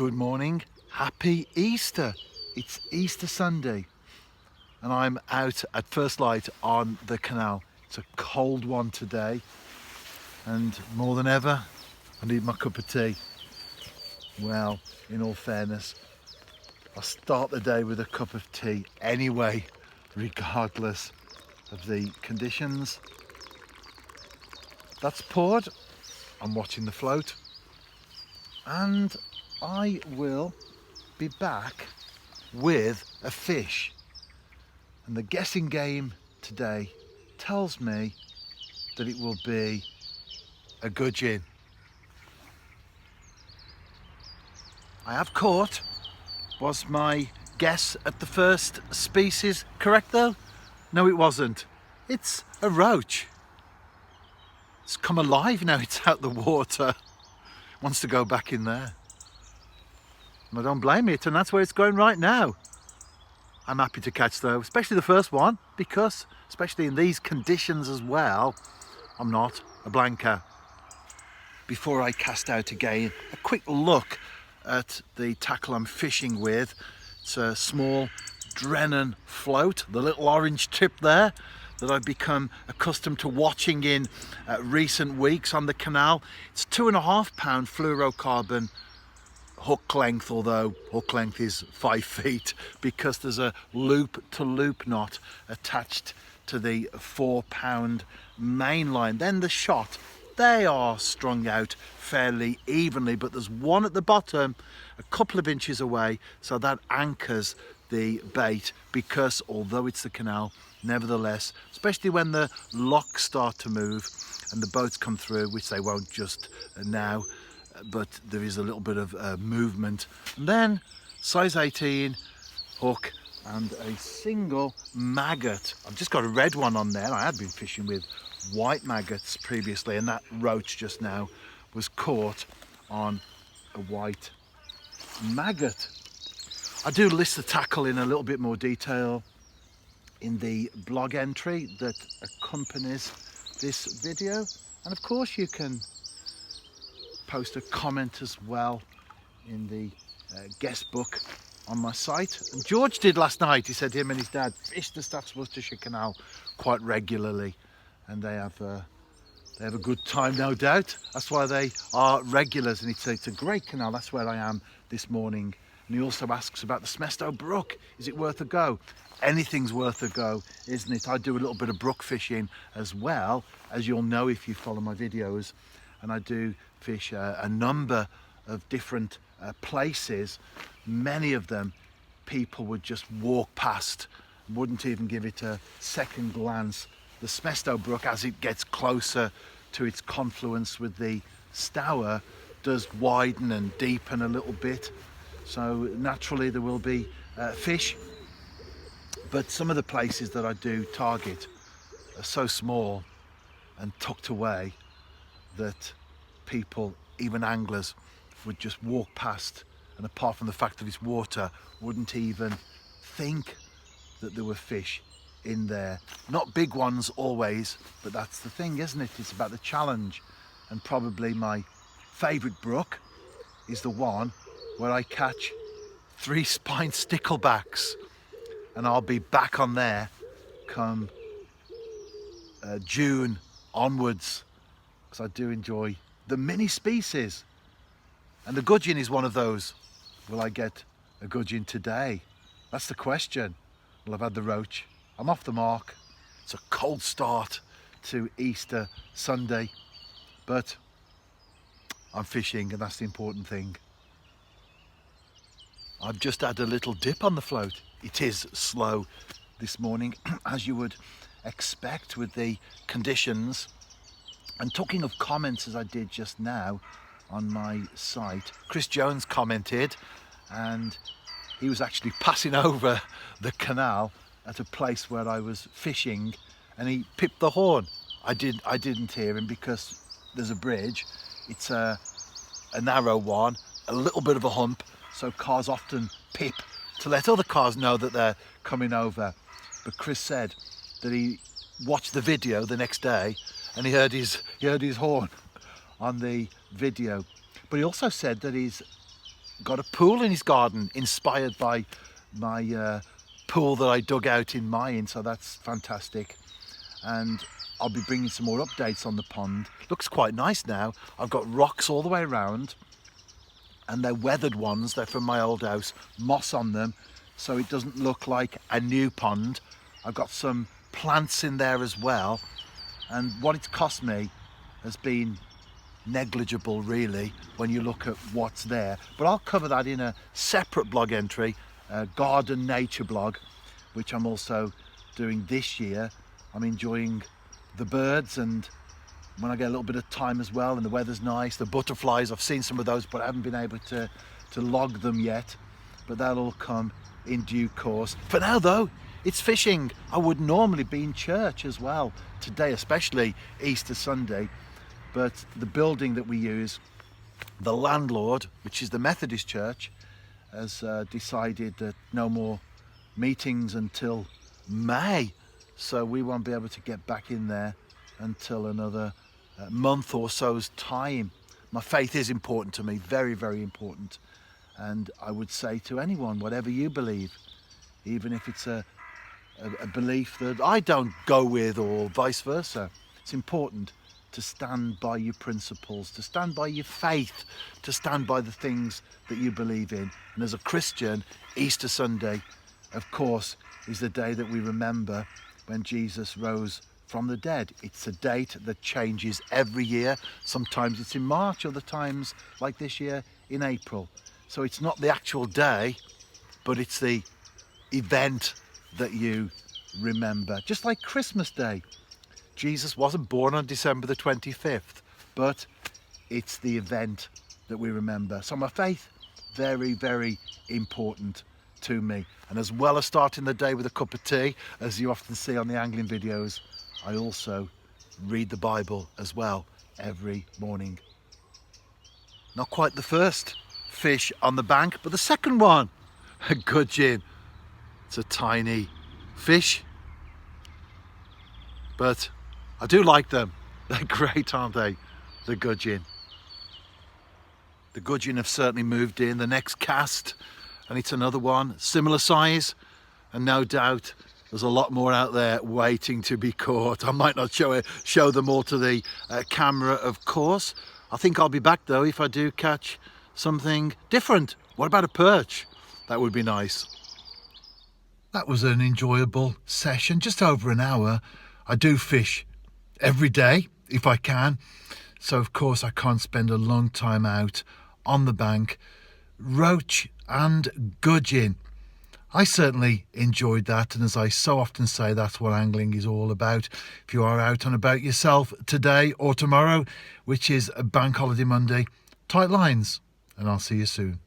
Good morning, happy Easter. It's Easter Sunday and I'm out at first light on the canal. It's a cold one today and more than ever I need my cup of tea. Well, in all fairness, I start the day with a cup of tea anyway, regardless of the conditions. That's poured. I'm watching the float and I will be back with a fish. And the guessing game today tells me that it will be a gudgeon. I have caught. Was my guess at the first species correct though? No, it wasn't. It's a roach. It's come alive now it's out the water. Wants to go back in there. And I don't blame it, and that's where it's going right now. I'm happy to catch though, especially the first one, because especially in these conditions as well, I'm not a blanker. Before I cast out again, a quick look at the tackle I'm fishing with. It's a small Drennan float, the little orange tip there that I've become accustomed to watching in recent weeks on the canal. It's 2.5 pound fluorocarbon hook length, although hook length is 5 feet because there's a loop to loop knot attached to the 4 pound main line. Then the shot, they are strung out fairly evenly, but there's one at the bottom a couple of inches away, so that anchors the bait, because although it's the canal, nevertheless, especially when the locks start to move and the boats come through, which they won't just now, but there is a little bit of movement. And then size 18 hook and a single maggot. I've just got a red one on there. I had been fishing with white maggots previously, and that roach just now was caught on a white maggot. I do list the tackle in a little bit more detail in the blog entry that accompanies this video, and of course you can post a comment as well in the guest book on my site. And George did last night. He said him and his dad fish the Staffs Worcestershire Canal quite regularly, and they have a good time, no doubt. That's why they are regulars, and it's a great canal. That's where I am this morning. And he also asks about the Smestow Brook. Is it worth a go? Anything's worth a go, isn't it? I do a little bit of brook fishing as well, as you'll know if you follow my videos, and I do fish a number of different places. Many of them people would just walk past, wouldn't even give it a second glance. The Smestow Brook, as it gets closer to its confluence with the Stour, does widen and deepen a little bit, so naturally there will be fish, but some of the places that I do target are so small and tucked away that people, even anglers, would just walk past, and apart from the fact that it's water, wouldn't even think that there were fish in there. Not big ones always, but that's the thing, isn't it? It's about the challenge. And probably my favourite brook is the one where I catch 3 spine sticklebacks, and I'll be back on there come June onwards, because I do enjoy the mini species, and the gudgeon is one of those. Will I get a gudgeon today? That's the question. Well, I've had the roach. I'm off the mark. It's a cold start to Easter Sunday, but I'm fishing, and that's the important thing. I've just had a little dip on the float. It is slow this morning, as you would expect with the conditions. And talking of comments, as I did just now on my site, Chris Jones commented, and he was actually passing over the canal at a place where I was fishing, and he pipped the horn. I didn't hear him because there's a bridge. It's a narrow one, a little bit of a hump, so cars often pip to let other cars know that they're coming over. But Chris said that he watched the video the next day and he heard his horn on the video. But he also said that he's got a pool in his garden inspired by my pool that I dug out in mine, so that's fantastic. And I'll be bringing some more updates on the pond. Looks quite nice now. I've got rocks all the way around, and they're weathered ones. They're from my old house, moss on them, so it doesn't look like a new pond. I've got some plants in there as well, and what it's cost me has been negligible really when you look at what's there. But I'll cover that in a separate blog entry, a garden nature blog, which I'm also doing this year. I'm enjoying the birds, and when I get a little bit of time as well and the weather's nice, the butterflies, I've seen some of those but I haven't been able to log them yet, but that'll come in due course. For now though, it's fishing. I would normally be in church as well today, especially Easter Sunday, but the building that we use, the landlord, which is the Methodist Church, has decided that no more meetings until May, so we won't be able to get back in there until another month or so's time. My faith is important to me, very, very important, and I would say to anyone, whatever you believe, even if it's a belief that I don't go with or vice versa, it's important to stand by your principles, to stand by your faith, to stand by the things that you believe in. And as a Christian, Easter Sunday, of course, is the day that we remember when Jesus rose from the dead. It's a date that changes every year. Sometimes it's in March, other times, like this year, in April. So it's not the actual day, but it's the event that you remember. Just like Christmas Day. Jesus wasn't born on December the 25th, but it's the event that we remember. So my faith, very, very important to me. And as well as starting the day with a cup of tea, as you often see on the angling videos, I also read the Bible as well every morning. Not quite the first fish on the bank, but the second one, a gudgeon. It's a tiny fish, but I do like them. They're great, aren't they? The gudgeon. The gudgeon have certainly moved in. The next cast, and it's another one, similar size, and no doubt there's a lot more out there waiting to be caught. I might not show them all to the camera, of course. I think I'll be back though if I do catch something different. What about a perch? That would be nice. That was an enjoyable session, just over an hour. I do fish every day if I can, so of course I can't spend a long time out on the bank. Roach and gudgeon, I certainly enjoyed that, and as I so often say, that's what angling is all about. If you are out and about yourself today or tomorrow, which is a bank holiday Monday, tight lines, and I'll see you soon.